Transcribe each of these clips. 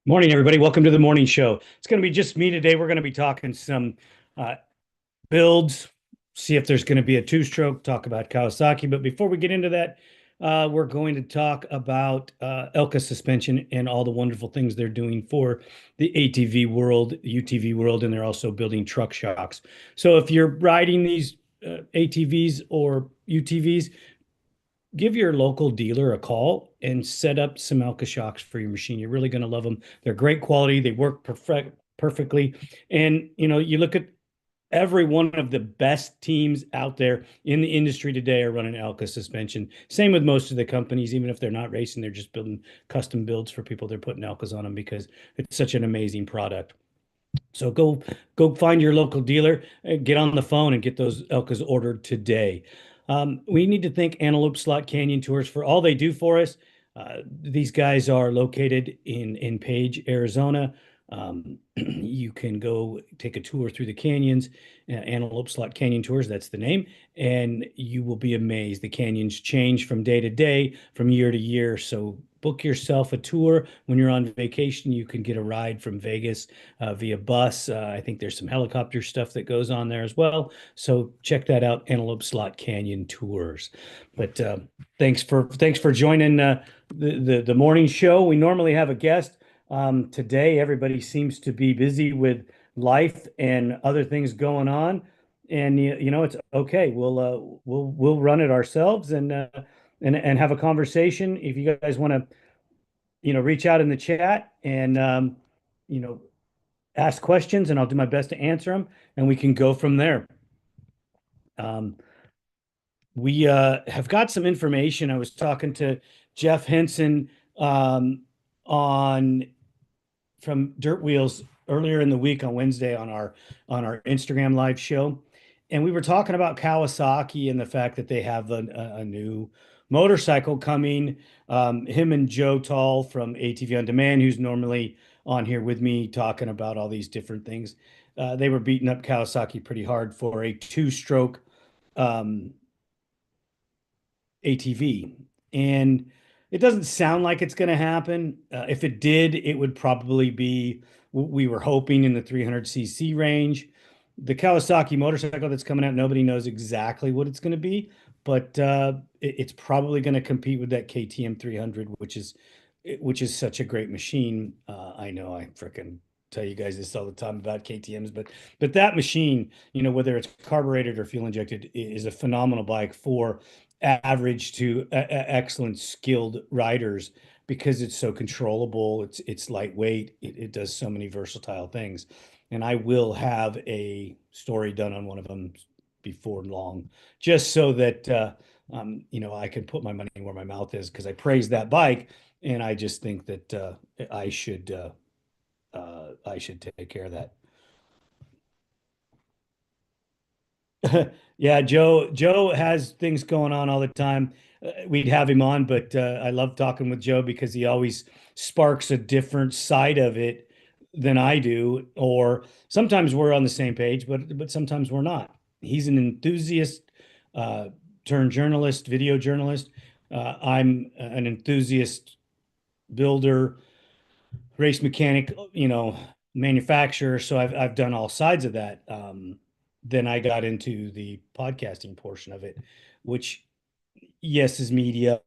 Morning, everybody. Welcome to the morning show. It's going to be just me today. We're going to be talking some uh, builds, see if there's going to be a two-stroke, talk about Kawasaki. But before we get into that, we're going to talk about Elka suspension and all the wonderful things they're doing for the ATV world, UTV world, and they're also building truck shocks. So if you're riding these ATVs or UTVs, give your local dealer a call and set up some Elka shocks for your machine. You're really going to love them. They're great quality. They work perfectly. And you look at every one of the best teams out there in the industry today are running Elka suspension. Same with most of the companies, even if they're not racing, they're just building custom builds for people. They're putting Elkas on them because it's such an amazing product. So go find your local dealer, get on the phone and get those Elkas ordered today. We need to thank Antelope Slot Canyon Tours for all they do for us. These guys are located in Page, Arizona. You can go take a tour through the canyons, Antelope Slot Canyon Tours, that's the name, and you will be amazed. The canyons change from day to day, from year to year. So book yourself a tour. When you're on vacation, you can get a ride from Vegas via bus. I think there's some helicopter stuff that goes on there as well. So check that out, Antelope Slot Canyon Tours. But thanks for joining the morning show. We normally have a guest. Today, everybody seems to be busy with life and other things going on, and it's okay. We'll run it ourselves and have a conversation. If you guys want to reach out in the chat and you know ask questions, and I'll do my best to answer them, and we can go from there. Um, we have got some information. I was talking to Jeff Henson on from Dirt Wheels earlier in the week on Wednesday on our Instagram live show, and we were talking about Kawasaki and the fact that they have a new motorcycle coming. Him and Joe Tolle from ATV On Demand, who's normally on here with me talking about all these different things. They were beating up Kawasaki pretty hard for a two-stroke um, ATV. And it doesn't sound like it's going to happen. If it did, it would probably be, we were hoping, in the 300cc range. The Kawasaki motorcycle that's coming out, nobody knows exactly what it's going to be, but it's probably going to compete with that KTM 300, which is such a great machine. I know I freaking tell you guys this all the time about KTM's, but that machine, whether it's carbureted or fuel injected, is a phenomenal bike for average to excellent skilled riders because it's so controllable. It's lightweight. It does so many versatile things, and I will have a story done on one of them before long, just so that I can put my money where my mouth is because I praise that bike, and I just think that I should take care of that. Yeah, Joe has things going on all the time. We'd have him on, but I love talking with Joe because he always sparks a different side of it than I do. Or sometimes we're on the same page, but sometimes we're not. He's an enthusiast turned journalist, video journalist. I'm an enthusiast builder, race mechanic, manufacturer. So I've done all sides of that. Then I got into the podcasting portion of it, which, yes, is media,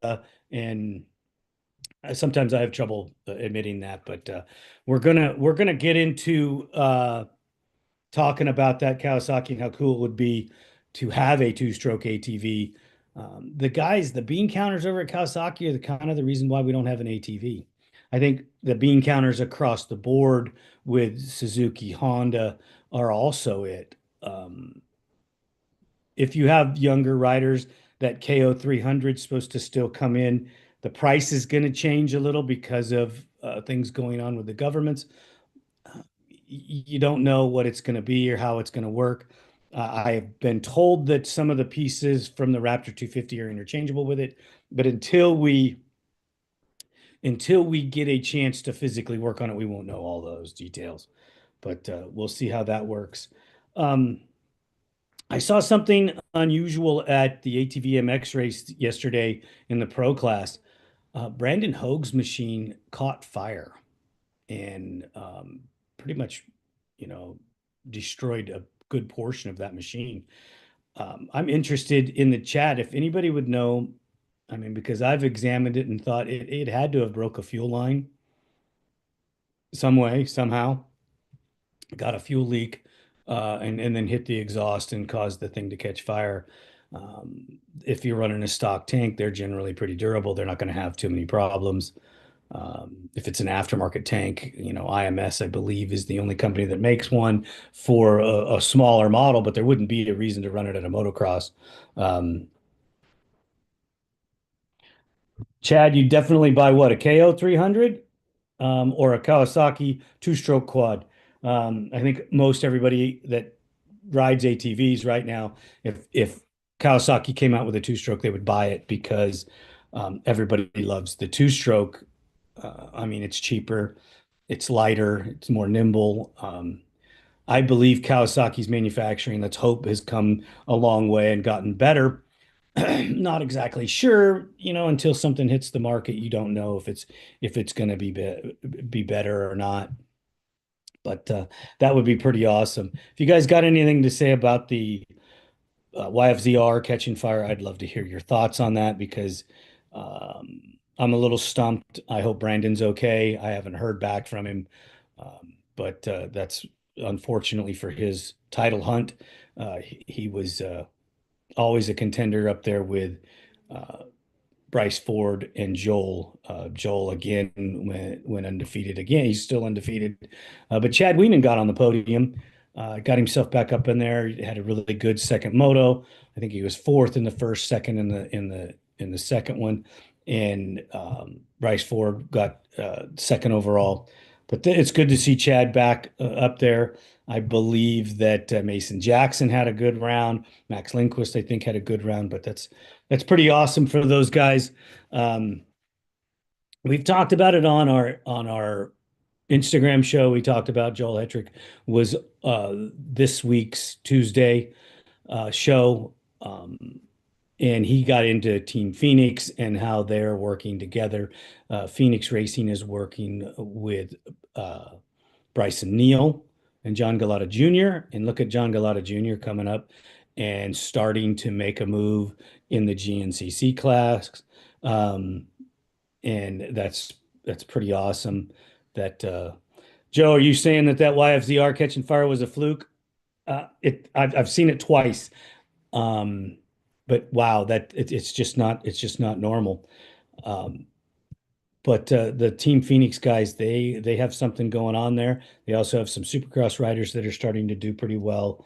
and sometimes I have trouble admitting that. But we're gonna get into talking about that Kawasaki and how cool it would be to have a two-stroke ATV. The bean counters over at Kawasaki are the kind of the reason why we don't have an ATV. I think the bean counters across the board with Suzuki, Honda are also it. If you have younger riders, that KO 300 is supposed to still come in. The price is going to change a little because of things going on with the governments. You don't know what it's going to be or how it's going to work. I've been told that some of the pieces from the Raptor 250 are interchangeable with it, but until we get a chance to physically work on it, we won't know all those details. But we'll see how that works. Um, I saw something unusual at the ATV MX race yesterday in the pro class. Brandon Hoag's machine caught fire, and pretty much, you know, destroyed a good portion of that machine. I'm interested in the chat if anybody would know. I mean, because I've examined it and thought it had to have broke a fuel line some way, somehow, got a fuel leak, and then hit the exhaust and caused the thing to catch fire. If you're running a stock tank, they're generally pretty durable. They're not going to have too many problems. If it's an aftermarket tank, you know, IMS, I believe, is the only company that makes one for a smaller model, but there wouldn't be a reason to run it at a motocross. Um, Chad, you definitely buy what, a KO 300, or a Kawasaki two-stroke quad. I think most everybody that rides ATVs right now, if Kawasaki came out with a two-stroke, they would buy it because everybody loves the two-stroke. I mean, it's cheaper, it's lighter, it's more nimble. I believe Kawasaki's manufacturing, let's hope, has come a long way and gotten better. Not exactly sure, you know, until something hits the market, you don't know if it's going to be better or not. But that would be pretty awesome. If you guys got anything to say about the YFZR catching fire, I'd love to hear your thoughts on that because I'm a little stumped. I hope Brandon's okay. I haven't heard back from him, but that's unfortunately for his title hunt. He was always a contender up there with uh, Bryce Ford and Joel. Joel again went undefeated again. He's still undefeated. But Chad Weenan got on the podium, got himself back up in there. He had a really good second moto. I think he was fourth in the first, second in the second one, and Bryce Ford got second overall. But it's good to see Chad back up there. I believe that Mason Jackson had a good round. Max Lindquist, I think, had a good round, but that's pretty awesome for those guys. Um, we've talked about it on our Instagram show. We talked about Joel Hetrick was this week's Tuesday show, and he got into Team Phoenix and how they're working together. Phoenix Racing is working with Bryson Neal and John Galata Jr. And look at John Galata Jr. coming up and starting to make a move in the GNCC class. Um, and that's pretty awesome. That Joe, are you saying that YFZR catching fire was a fluke? I've seen it twice. Um, but wow, it's just not normal. Um, but the Team Phoenix guys, they have something going on there. They also have some Supercross riders that are starting to do pretty well.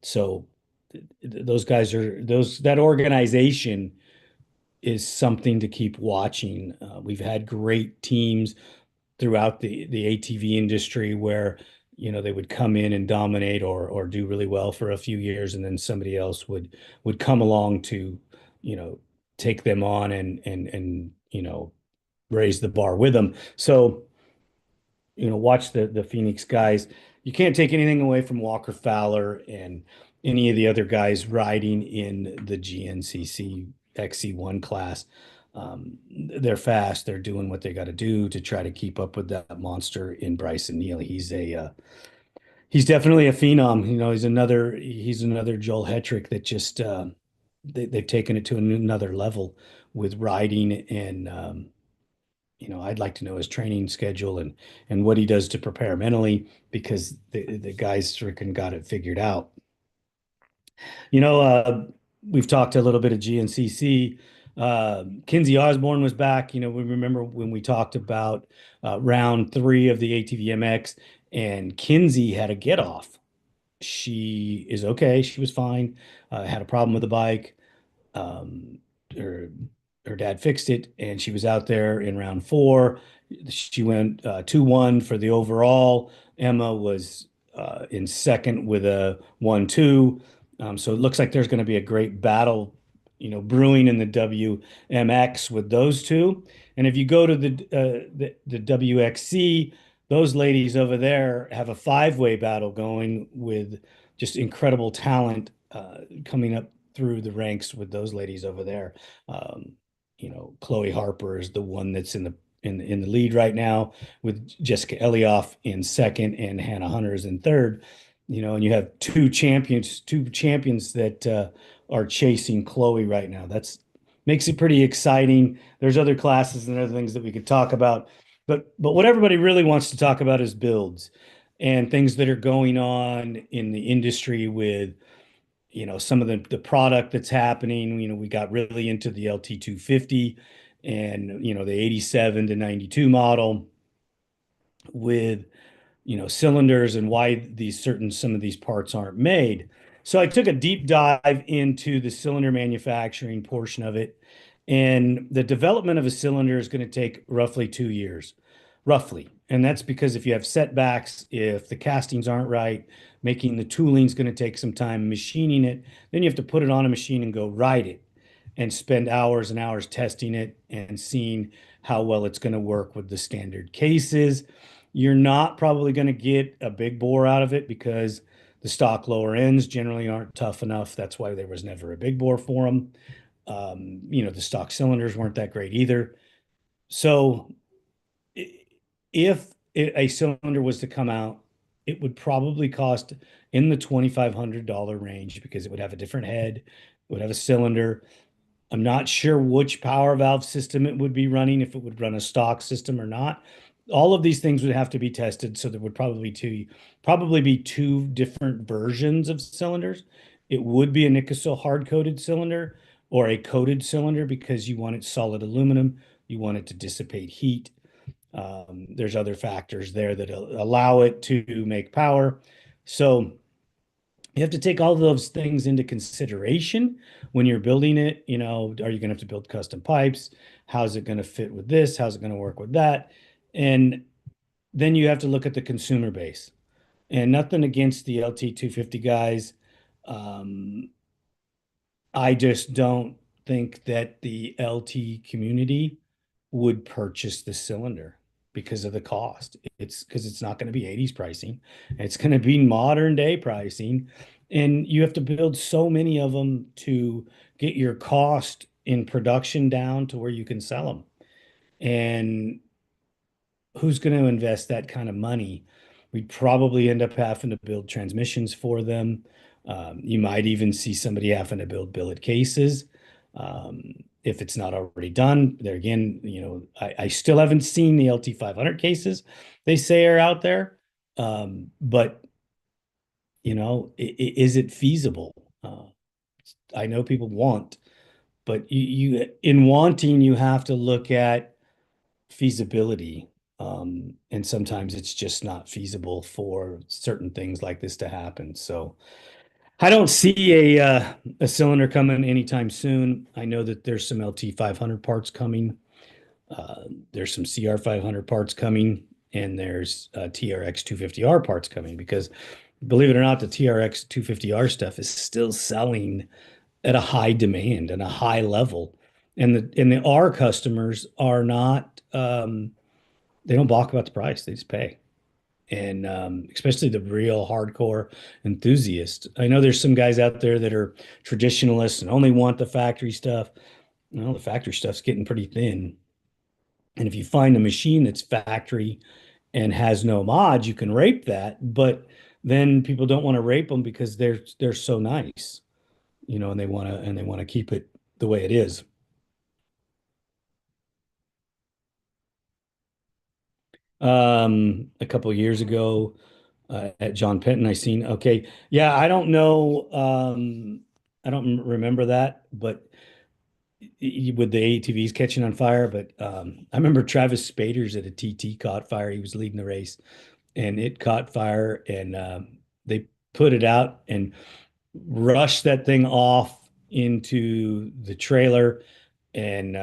So those guys are those that organization is something to keep watching. We've had great teams throughout the ATV industry where you know they would come in and dominate or do really well for a few years, and then somebody else would come along to you know take them on and you know raise the bar with them. So, you know, watch the Phoenix guys. You can't take anything away from Walker Fowler and any of the other guys riding in the GNCC XC1 class. They're fast. They're doing what they got to do to try to keep up with that monster in Bryson Neal. He's definitely a phenom. You know, he's another Joel Hetrick that just they've taken it to another level with riding and you know, I'd like to know his training schedule and what he does to prepare mentally because the guys freaking got it figured out. You know, we've talked a little bit of GNCC. Kinsey Osborne was back. You know, we remember when we talked about round three of the ATV MX, and Kinsey had a get off. She is okay. She was fine. Had a problem with the bike. Um, her her dad fixed it, and she was out there in round four. She went 2-1 for the overall. Emma was in second with a 1-2. So it looks like there's going to be a great battle, you know, brewing in the WMX with those two. And if you go to the WXC, those ladies over there have a five-way battle going with just incredible talent coming up through the ranks with those ladies over there. Um, you know, Chloe Harper is the one that's in the lead right now, with Jessica Elioff in second and Hannah Hunter is in third. And you have two champions that are chasing Chloe right now. That's makes it pretty exciting. There's other classes and other things that we could talk about, but what everybody really wants to talk about is builds and things that are going on in the industry with some of the product that's happening. We got really into the LT 250 and the 87 to 92 model with cylinders and why some of these parts aren't made. So I took a deep dive into the cylinder manufacturing portion of it, and the development of a cylinder is going to take roughly 2 years, roughly. And that's because if you have setbacks, if the castings aren't right, making the tooling is going to take some time, machining it, then you have to put it on a machine and go ride it and spend hours and hours testing it and seeing how well it's going to work with the standard cases. You're not probably going to get a big bore out of it because the stock lower ends generally aren't tough enough. That's why there was never a big bore for them. The stock cylinders weren't that great either. So if a cylinder was to come out, it would probably cost in the $2,500 range because it would have a different head, it would have a cylinder. I'm not sure which power valve system it would be running, if it would run a stock system or not. All of these things would have to be tested, so there would probably be two different versions of cylinders. It would be a Nikasil hard-coated cylinder or a coated cylinder because you want it solid aluminum. You want it to dissipate heat. There's other factors there that allow it to make power. So you have to take all of those things into consideration when you're building it. Are you going to have to build custom pipes? How's it going to fit with this? How's it going to work with that? And then you have to look at the consumer base. And nothing against the LT 250 guys. Um, I just don't think that the LT community would purchase the cylinder because of the cost. It's because it's not going to be 80s pricing. It's going to be modern day pricing. And you have to build so many of them to get your cost in production down to where you can sell them. And who's going to invest that kind of money? We'd probably end up having to build transmissions for them. You might even see somebody having to build billet cases. If it's not already done, there again, I still haven't seen the LT 500 cases they say are out there. But is it feasible? I know people want, but in wanting, you have to look at feasibility. And sometimes it's just not feasible for certain things like this to happen. So I don't see a cylinder coming anytime soon. I know that there's some LT 500 parts coming. There's some CR 500 parts coming, and there's TRX 250R parts coming because believe it or not, the TRX 250R stuff is still selling at a high demand and a high level. And the R customers are not they don't balk about the price, they just pay. And especially the real hardcore enthusiast. I know there's some guys out there that are traditionalists and only want the factory stuff. Well, the factory stuff's getting pretty thin. And if you find a machine that's factory and has no mods, you can rape that. But then people don't want to rape them because they're so nice, and they want to keep it the way it is. A couple of years ago at John Penton, I seen. Okay, yeah, I don't know. I don't remember that, but with the ATVs catching on fire. But I remember Travis Spaders at a TT caught fire. He was leading the race, and it caught fire, and they put it out and rushed that thing off into the trailer and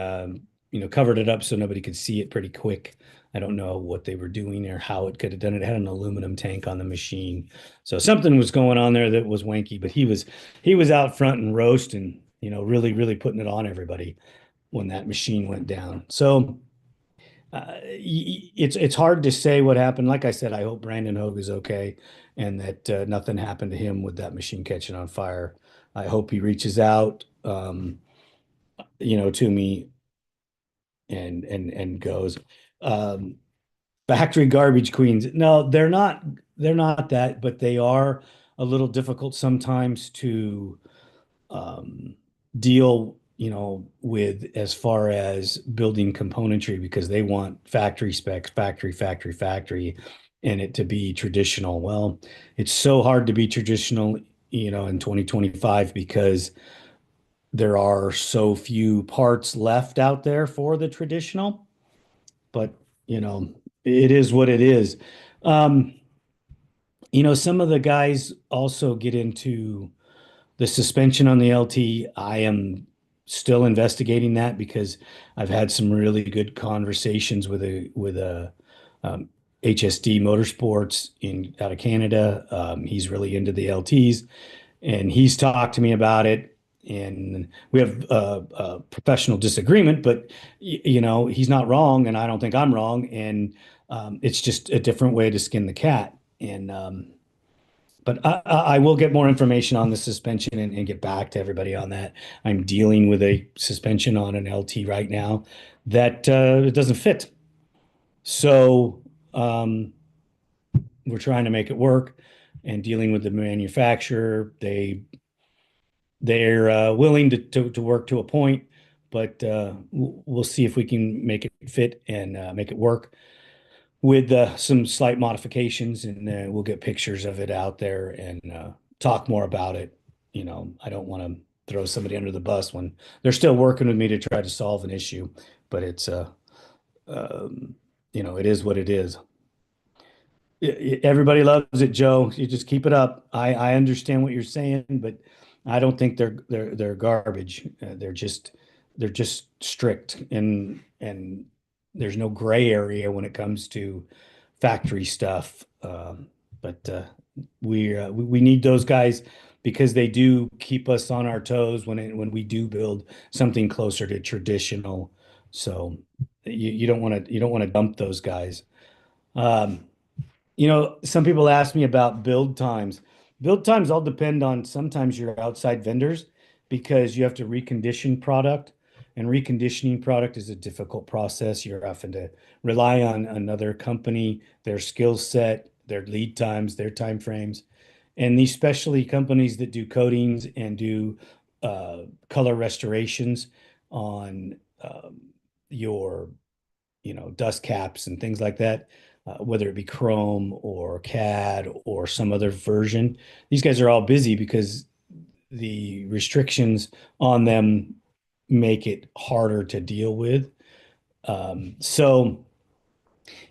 covered it up so nobody could see it pretty quick. I don't know what they were doing or how it could have done it. It had an aluminum tank on the machine, so something was going on there that was wanky. But he was out front and roasting, really really putting it on everybody when that machine went down. So it's hard to say what happened. Like I said, I hope Brandon Hogue is okay and that nothing happened to him with that machine catching on fire. I hope he reaches out, to me and goes. um, factory garbage queens. No, they're not that, but they are a little difficult sometimes to um, deal, with as far as building componentry because they want factory specs, factory, and it to be traditional. Well, it's so hard to be traditional, in 2025 because there are so few parts left out there for the traditional, but it is what it is. Um, some of the guys also get into the suspension on the LT. I am still investigating that because I've had some really good conversations with a um, HSD Motorsports in out of Canada. He's really into the LTs, and he's talked to me about it. And we have a professional disagreement, but he's not wrong, and I don't think I'm wrong. And it's just a different way to skin the cat. And but I will get more information on the suspension and get back to everybody on that. I'm dealing with a suspension on an LT right now that it doesn't fit. So we're trying to make it work and dealing with the manufacturer. They're willing to work to a point, but we'll see if we can make it fit and make it work with some slight modifications, and we'll get pictures of it out there and talk more about it. I don't want to throw somebody under the bus when they're still working with me to try to solve an issue, but it's it is what it is. Everybody loves it, Joe. You just keep it up. I understand what you're saying, but I don't think they're garbage. They're just strict, and there's no gray area when it comes to factory stuff. But we need those guys because they do keep us on our toes when we do build something closer to traditional. So you don't want to dump those guys. Um, some people ask me about build times. Build times all depend on sometimes your outside vendors because you have to recondition product, and reconditioning product is a difficult process. You're having to rely on another company, their skill set, their lead times, their time frames. And these specialty companies that do coatings and do color restorations on your dust caps and things like that, whether it be Chrome or CAD or some other version. These guys are all busy because the restrictions on them make it harder to deal with. So,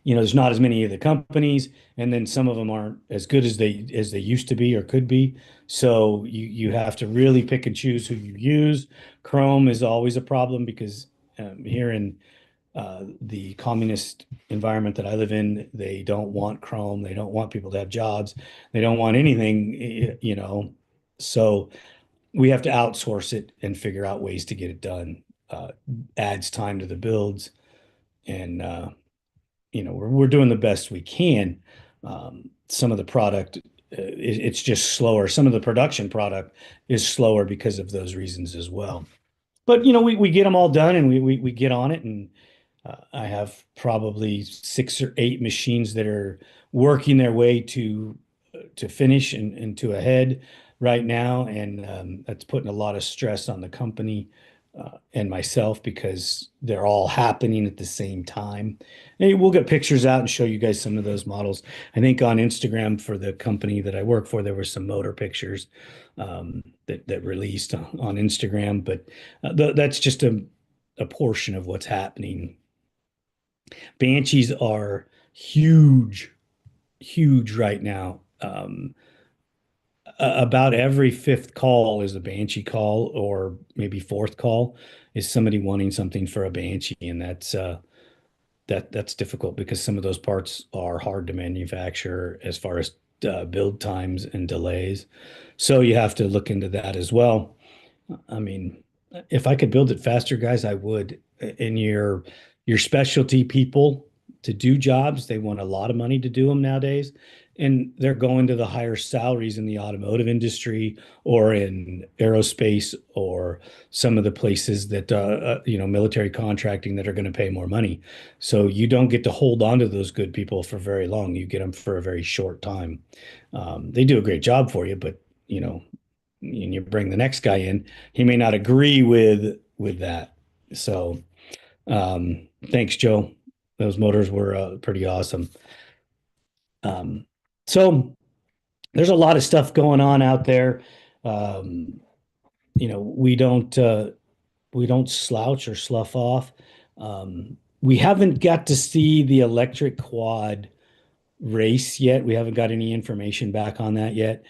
there's not as many of the companies, and then some of them aren't as good as they used to be or could be. So you have to really pick and choose who you use. Chrome is always a problem because here in the communist environment that I live in, they don't want Chrome. They don't want people to have jobs. They don't want anything. So we have to outsource it and figure out ways to get it done. Adds time to the builds, and we're doing the best we can. Some of the product, it's just slower. Some of the production product is slower because of those reasons as well. But we get them all done, and we get on it, and I have probably 6 or 8 machines that are working their way to finish and to a head right now, and that's putting a lot of stress on the company and myself because they're all happening at the same time. And we'll get pictures out and show you guys some of those models. I think on Instagram for the company that I work for, there were some motor pictures that released on Instagram, but that's just a portion of what's happening. Banshees are huge, huge right now. About every fifth call is a Banshee call, or maybe fourth call is somebody wanting something for a Banshee, and that's difficult because some of those parts are hard to manufacture as far as build times and delays. So you have to look into that as well. I mean, if I could build it faster, guys, I would. And your specialty people to do jobs, they want a lot of money to do them nowadays. and they're going to the higher salaries in the automotive industry or in aerospace or some of the places that military contracting that are going to pay more money. So you don't get to hold on to those good people for very long. You get them for a very short time. They do a great job for you, but and you bring the next guy in, he may not agree with that. So thanks, Joe. Those motors were pretty awesome. Um, so there's a lot of stuff going on out there. Um, we don't slouch or slough off. We haven't got to see the electric quad race yet. We haven't got any information back on that yet.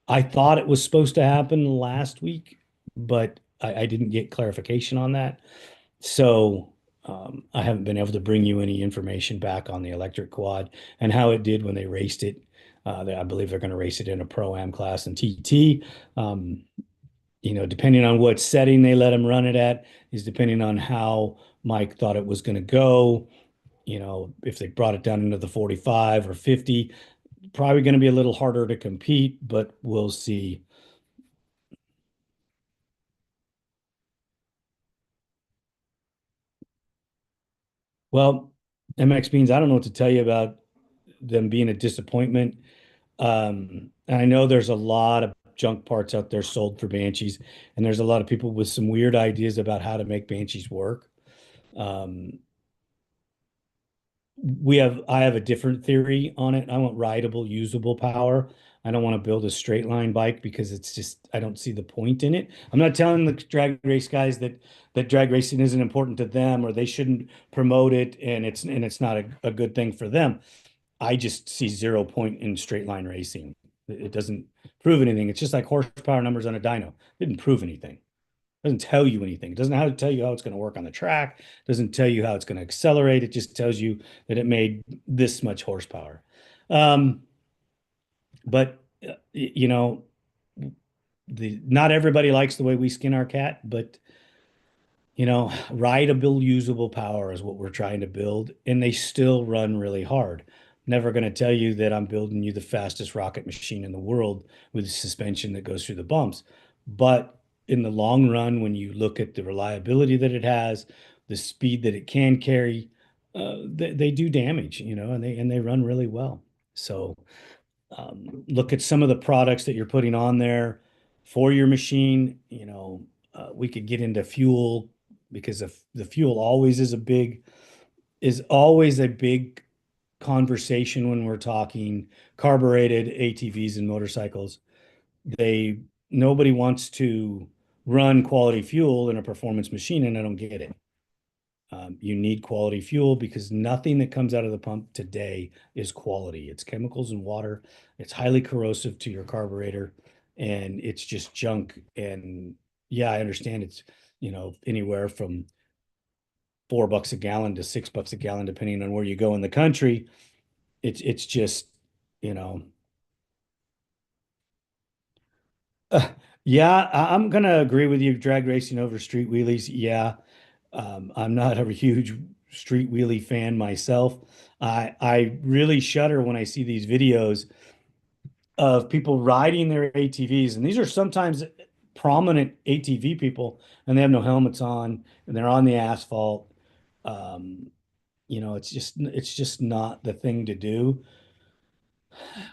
I thought it was supposed to happen last week, but I didn't get clarification on that. So I haven't been able to bring you any information back on the electric quad and how it did when they raced it. I believe they're going to race it in a Pro-Am class and TT. Um, depending on what setting they let him run it at is depending on how Mike thought it was going to go. If they brought it down into the 45 or 50, probably going to be a little harder to compete, but we'll see. Well, MX Beans, I don't know what to tell you about them being a disappointment. And I know there's a lot of junk parts out there sold for Banshees, and there's a lot of people with some weird ideas about how to make Banshees work. Um, I have a different theory on it. I want rideable, usable power. I don't want to build a straight line bike because it's just I don't see the point in it. I'm not telling the drag race guys that drag racing isn't important to them or they shouldn't promote it and it's not a good thing for them. I just see zero point in straight line racing. It doesn't prove anything. It's just like horsepower numbers on a dyno. It didn't prove anything. It doesn't tell you anything. It doesn't how to tell you how it's going to work on the track. It doesn't tell you how it's going to accelerate. It just tells you that it made this much horsepower. Um, but the not everybody likes the way we skin our cat, but rideable, usable power is what we're trying to build, and they still run really hard. Never going to tell you that I'm building you the fastest rocket machine in the world with suspension that goes through the bumps. But in the long run, when you look at the reliability that it has, the speed that it can carry, they do damage, and they run really well. So look at some of the products that you're putting on there for your machine. We could get into fuel because the fuel always a big conversation when we're talking carbureted ATVs and motorcycles. They Nobody wants to run quality fuel in a performance machine, and I don't get it. You need quality fuel because nothing that comes out of the pump today is quality. It's chemicals and water. It's highly corrosive to your carburetor, and it's just junk. And yeah, I understand it's, anywhere from $4 a gallon to $6 a gallon, depending on where you go in the country. It's just, you know, yeah, I'm gonna agree with you. Drag racing over street wheelies. Yeah, I'm not a huge street wheelie fan myself. I really shudder when I see these videos of people riding their ATVs, and these are sometimes prominent ATV people, and they have no helmets on, and they're on the asphalt. Um, it's just not the thing to do.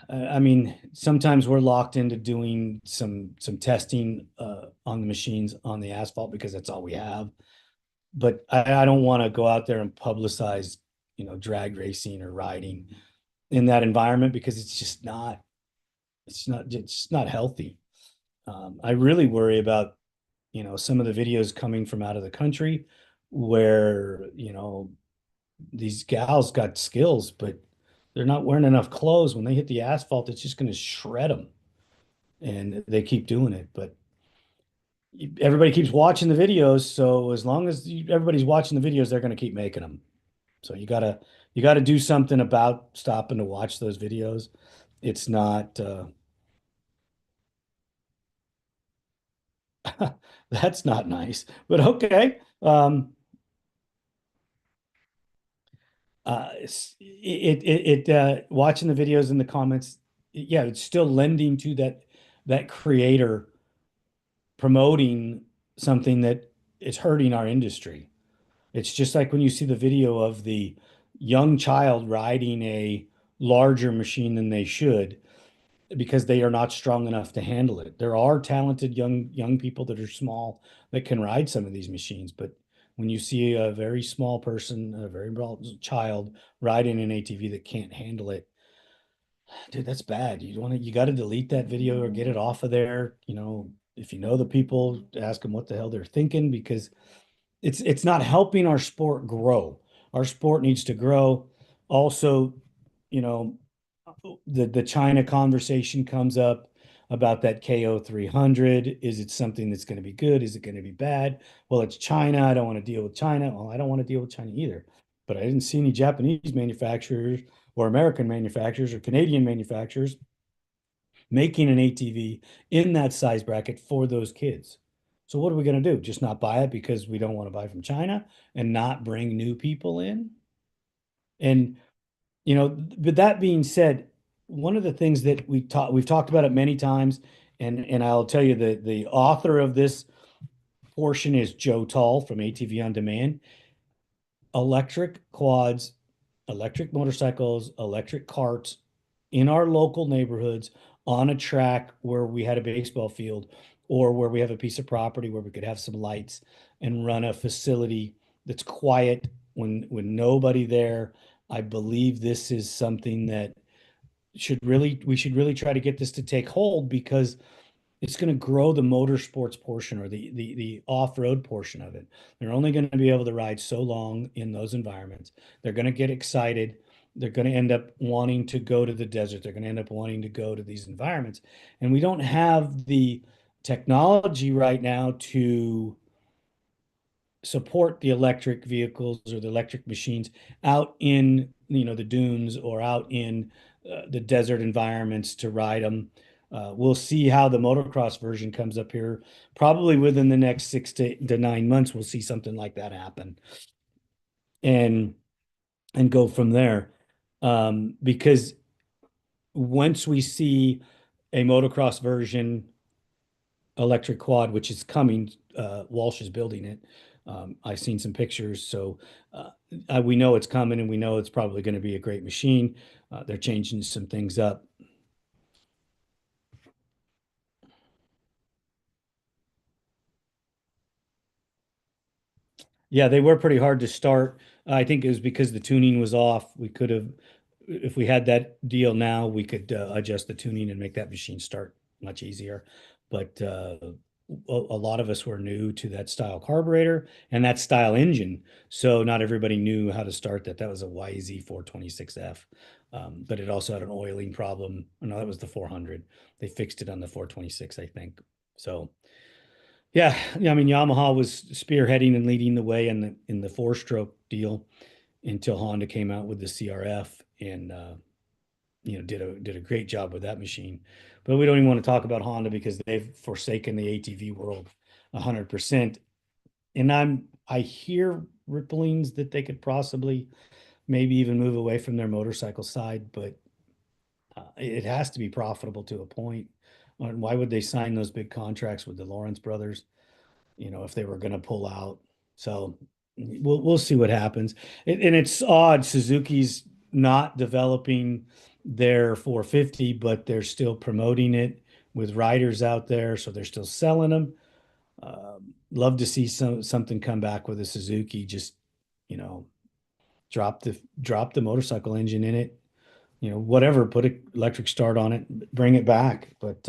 I mean, sometimes we're locked into doing some testing on the machines on the asphalt because that's all we have. But I don't want to go out there and publicize, drag racing or riding in that environment because it's not healthy. I really worry about, some of the videos coming from out of the country where, these gals got skills, but they're not wearing enough clothes. When they hit the asphalt, it's just going to shred them. And they keep doing it. But everybody keeps watching the videos. So as long as everybody's watching the videos, they're going to keep making them. So you gotta do something about stopping to watch those videos. It's not that's not nice, but okay. Watching the videos in the comments, yeah, it's still lending to that creator promoting something that is hurting our industry. It's just like when you see the video of the young child riding a larger machine than they should because they are not strong enough to handle it. There are talented young people that are small that can ride some of these machines, but when you see a very small person, a very small child riding an ATV that can't handle it, dude, that's bad. You got to delete that video or get it off of there. If you know the people, ask them what the hell they're thinking because it's not helping our sport grow. Our sport needs to grow. Also, you know, the China conversation comes up about that KO 300. Is it something that's going to be good? Is it going to be bad? Well, it's China. I don't want to deal with China. Well, I don't want to deal with China either. But I didn't see any Japanese manufacturers or American manufacturers or Canadian manufacturers making an ATV in that size bracket for those kids. So what are we going to do? Just not buy it because we don't want to buy from China and not bring new people in? And but that being said, one of the things that we've talked about it many times, and I'll tell you the author of this portion is Joe Tolle from ATV On Demand. Electric quads, electric motorcycles, electric carts in our local neighborhoods on a track where we had a baseball field or where we have a piece of property where we could have some lights and run a facility that's quiet when nobody there. I believe this is something that we should really try to get this to take hold because it's going to grow the motorsports portion or the off-road portion of it. They're only going to be able to ride so long in those environments. They're going to get excited. They're going to end up wanting to go to the desert. They're going to end up wanting to go to these environments. And we don't have the technology right now to support the electric vehicles or the electric machines out in the dunes or out in the desert environments to ride them. We'll see how the motocross version comes up here. Probably within the next 6 to 9 months, we'll see something like that happen, and go from there. Because once we see a motocross version electric quad, which is coming. Walsh is building it. I've seen some pictures, so we know it's coming, and we know it's probably going to be a great machine. They're changing some things up. Yeah, they were pretty hard to start. I think it was because the tuning was off. We could have, if we had that deal now, we could adjust the tuning and make that machine start much easier. But a lot of us were new to that style carburetor and that style engine, so not everybody knew how to start that. That was a YZ 426F, but it also had an oiling problem. No, that was the 400. They fixed it on the 426, I think. So. Yeah, I mean Yamaha was spearheading and leading the way in the four-stroke deal until Honda came out with the CRF and did a great job with that machine. But we don't even want to talk about Honda because they've forsaken the ATV world 100%. And I hear ripplings that they could possibly maybe even move away from their motorcycle side, but it has to be profitable to a point. Why would they sign those big contracts with the Lawrence brothers? If they were going to pull out. So we'll see what happens. And it's odd. Suzuki's not developing their 450, but they're still promoting it with riders out there, so they're still selling them. Love to see something come back with a Suzuki. Just you know, drop the motorcycle engine in it, whatever, put an electric start on it, bring it back. But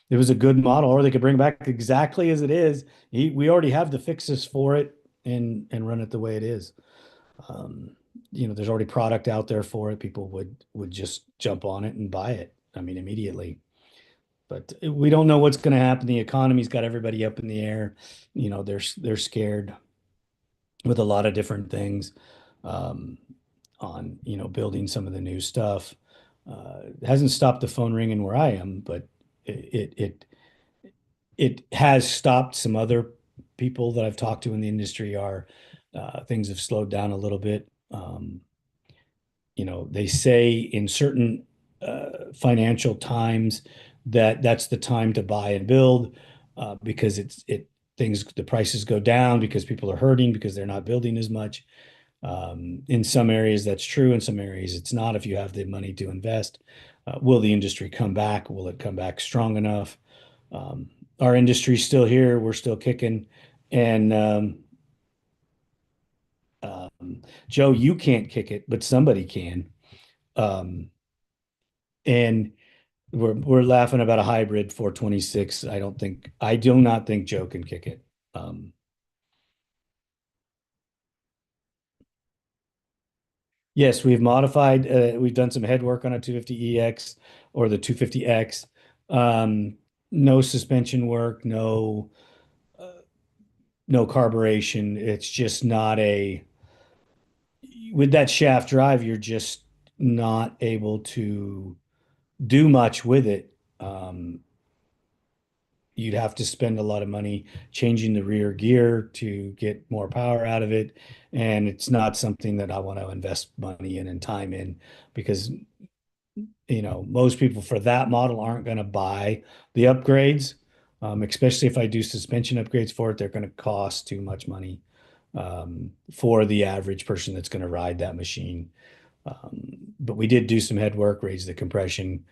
it was a good model, or they could bring it back exactly as it is. We already have the fixes for it and run it the way it is. Um, there's already product out there for it. People would just jump on it and buy it. I mean, immediately. But we don't know what's going to happen. The economy's got everybody up in the air. They're scared with a lot of different things. Um, on building some of the new stuff. It hasn't stopped the phone ringing where I am, but it has stopped some other people that I've talked to in the industry. Things have slowed down a little bit. They say in certain financial times that that's the time to buy and build because the prices go down because people are hurting because they're not building as much. In some areas, that's true. In some areas, it's not. If you have the money to invest, will the industry come back? Will it come back strong enough? Um, our industry's still here. We're still kicking. And Joe, you can't kick it, but somebody can. Um, and we're laughing about a hybrid 426. I do not think Joe can kick it. Um, yes, we've done some head work on a 250EX or the 250X. No suspension work, uh, no carburation. It's just not with that shaft drive, you're just not able to do much with it. You'd have to spend a lot of money changing the rear gear to get more power out of it. And it's not something that I want to invest money in and time in because, most people for that model aren't going to buy the upgrades. Especially if I do suspension upgrades for it, they're going to cost too much money for the average person that's going to ride that machine. But we did do some head work, raised the compression,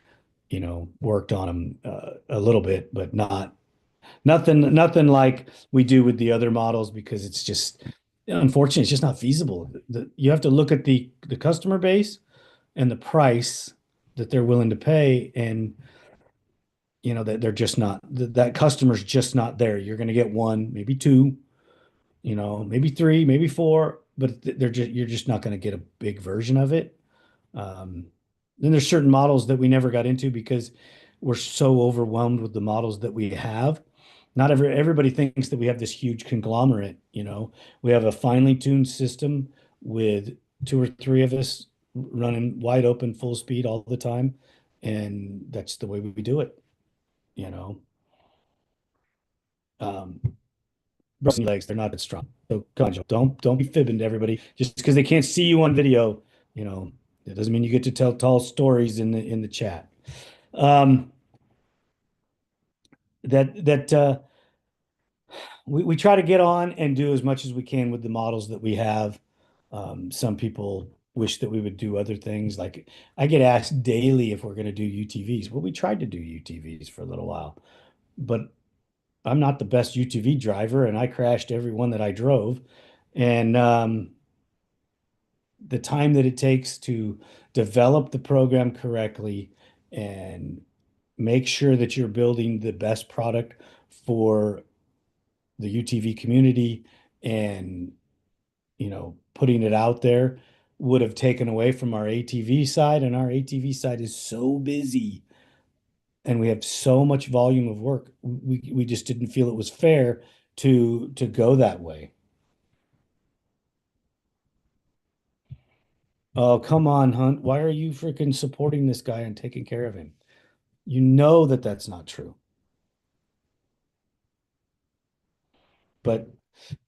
worked on them a little bit, but nothing like we do with the other models because it's just unfortunately it's just not feasible. You have to look at the customer base and the price that they're willing to pay, and that they're just not that customer's just not there. You're going to get one, maybe two, maybe three, maybe four, but you're just not going to get a big version of it. Um, then there's certain models that we never got into because we're so overwhelmed with the models that we have. Not everybody thinks that we have this huge conglomerate. We have a finely tuned system with two or three of us running wide open full speed all the time, and that's the way we do it, you know. Um, legs, they're not that strong. So come on, Joe, don't be fibbing to everybody. Just because they can't see you on video, you know, it doesn't mean you get to tell tall stories in the chat. Um, that we try to get on and do as much as we can with the models that we have. Some people wish that we would do other things. Like I get asked daily if we're going to do UTVs. Well, we tried to do UTVs for a little while, but I'm not the best UTV driver, and I crashed every one that I drove. And the time that it takes to develop the program correctly and make sure that you're building the best product for the UTV community and putting it out there would have taken away from our ATV side, and our ATV side is so busy and we have so much volume of work. We just didn't feel it was fair to go that way. Oh, come on, Hunt. Why are you freaking supporting this guy and taking care of him? You know that that's not true. But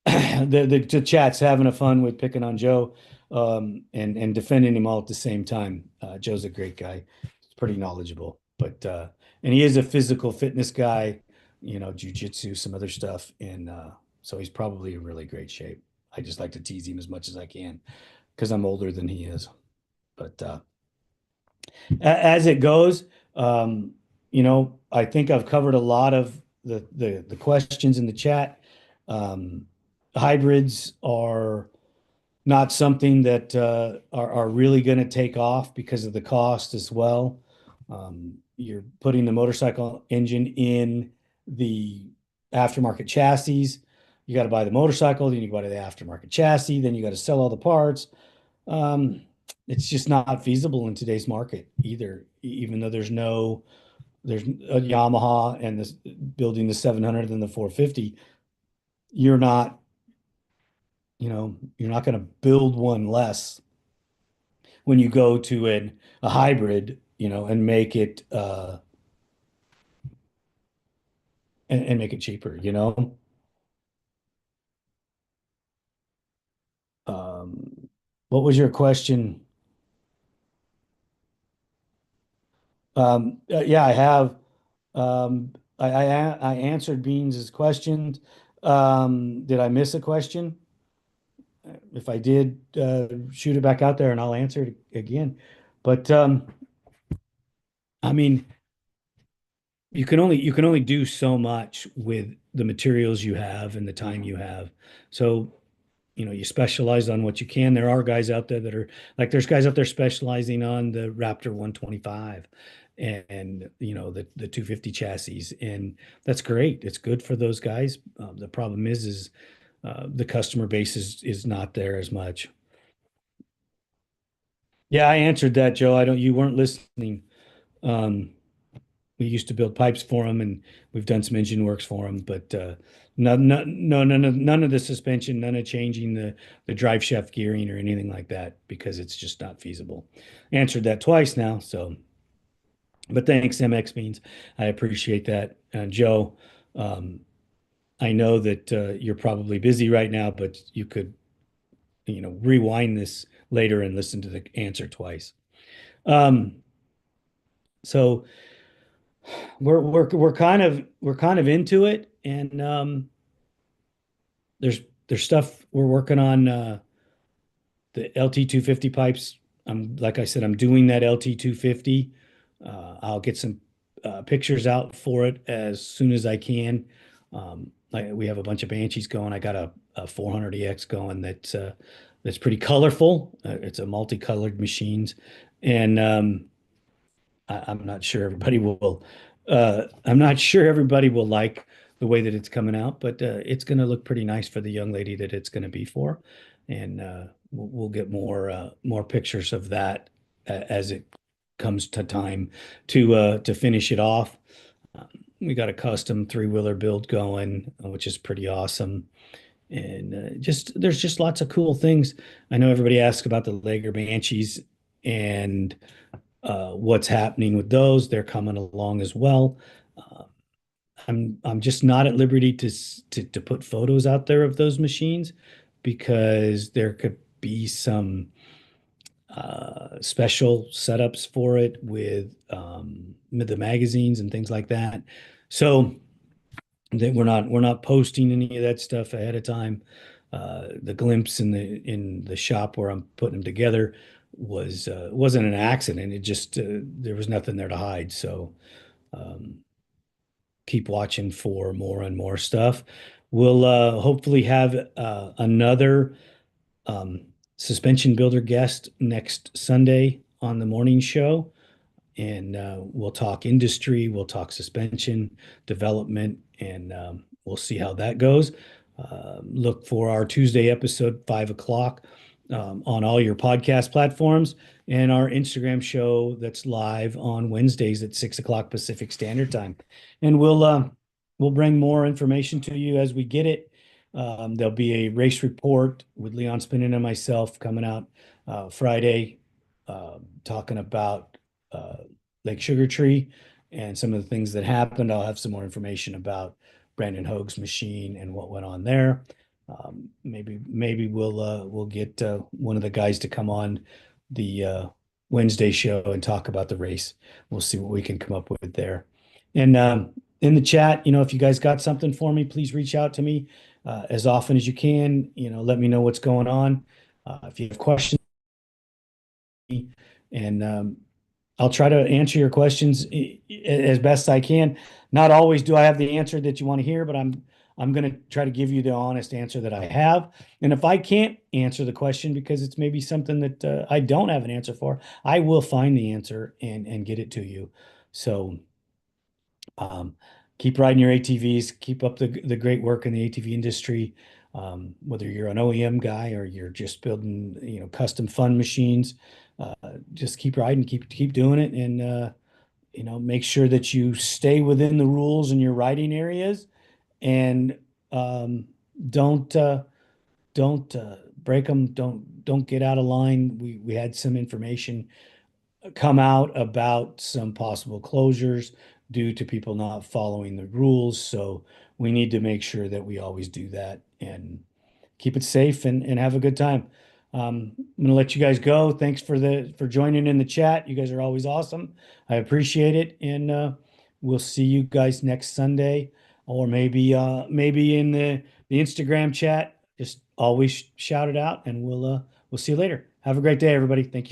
the chat's having a fun with picking on Joe and defending him all at the same time. Joe's a great guy. He's pretty knowledgeable, but and he is a physical fitness guy, jujitsu, some other stuff, and so he's probably in really great shape. I just like to tease him as much as I can because I'm older than he is. But as it goes, I think I've covered a lot of the questions in the chat. Um, Hybrids are not something that are really going to take off because of the cost as well. You're putting the motorcycle engine in the aftermarket chassis. You got to buy the motorcycle, then you buy the aftermarket chassis, then you got to sell all the parts. Um, it's just not feasible in today's market either, even though there's a Yamaha and this building the 700 and the 450. You're not, you're not going to build one less when you go to a hybrid, and make it and make it cheaper. Um, what was your question? Yeah, I have. I answered Beans's questions. Did I miss a question? If I did, shoot it back out there and I'll answer it again. But I mean, you can only do so much with the materials you have and the time you have. So, you specialize on what you can. There are guys out there that are like there's guys out there specializing on the Raptor 125 and the 250 chassis, and that's great. It's good for those guys. The problem is the customer base is not there as much. Yeah, I answered that, Joe. I don't. You weren't listening. Um, we used to build pipes for them, and we've done some engine works for them, but none of the suspension, none of changing the drive shaft gearing or anything like that because it's just not feasible. Answered that twice now, so. But thanks, MX Means. I appreciate that, Joe. Um, I know that you're probably busy right now, but you could rewind this later and listen to the answer twice. Um, so we're kind of into it, and there's stuff we're working on the LT 250 pipes. Like I said, I'm doing that LT 250. I'll get some pictures out for it as soon as I can. Like we have a bunch of Banshees going. I got a 400EX going that's pretty colorful. It's a multicolored machines, and I'm not sure everybody will. I'm not sure everybody will like the way that it's coming out, but it's going to look pretty nice for the young lady that it's going to be for, and we'll get more pictures of that as it comes to time to finish it off. Um, we got a custom three-wheeler build going, which is pretty awesome. And just there's just lots of cool things. I know everybody asks about the Lager Banshees, and what's happening with those. They're coming along as well. Uh, I'm just not at liberty to put photos out there of those machines because there could be some special setups for it with the magazines and things like that. So that we're not posting any of that stuff ahead of time. The glimpse in the shop where I'm putting them together wasn't an accident. It just there was nothing there to hide. So um, keep watching for more and more stuff. We'll hopefully have another um, suspension builder guest next Sunday on the morning show, and we'll talk industry, we'll talk suspension development, and we'll see how that goes. Look for our Tuesday episode, 5 o'clock, on all your podcast platforms, and our Instagram show that's live on Wednesdays at 6 o'clock Pacific Standard Time. And we'll bring more information to you as we get it. There'll be a race report with Leon Spinning and myself coming out Friday, talking about uh, Lake Sugar Tree and some of the things that happened. I'll have some more information about Brandon Hoag's machine and what went on there. Maybe we'll get one of the guys to come on the Wednesday show and talk about the race. We'll see what we can come up with there. And in the chat, if you guys got something for me, please reach out to me as often as you can. Let me know what's going on. If you have questions, and I'll try to answer your questions as best I can. Not always do I have the answer that you want to hear, but I'm going to try to give you the honest answer that I have. And if I can't answer the question because it's maybe something that I don't have an answer for, I will find the answer and get it to you. So um, keep riding your ATVs, keep up the great work in the ATV industry. Whether you're an OEM guy or you're just building, custom fun machines, uh, just keep riding, keep doing it, and make sure that you stay within the rules in your riding areas, and um, don't break them. Don't get out of line. We had some information come out about some possible closures due to people not following the rules. So we need to make sure that we always do that and keep it safe and have a good time. I'm gonna let you guys go. Thanks for joining in the chat. You guys are always awesome. I appreciate it, and we'll see you guys next Sunday, or maybe in the Instagram chat. Just always shout it out, and we'll see you later. Have a great day, everybody. Thank you.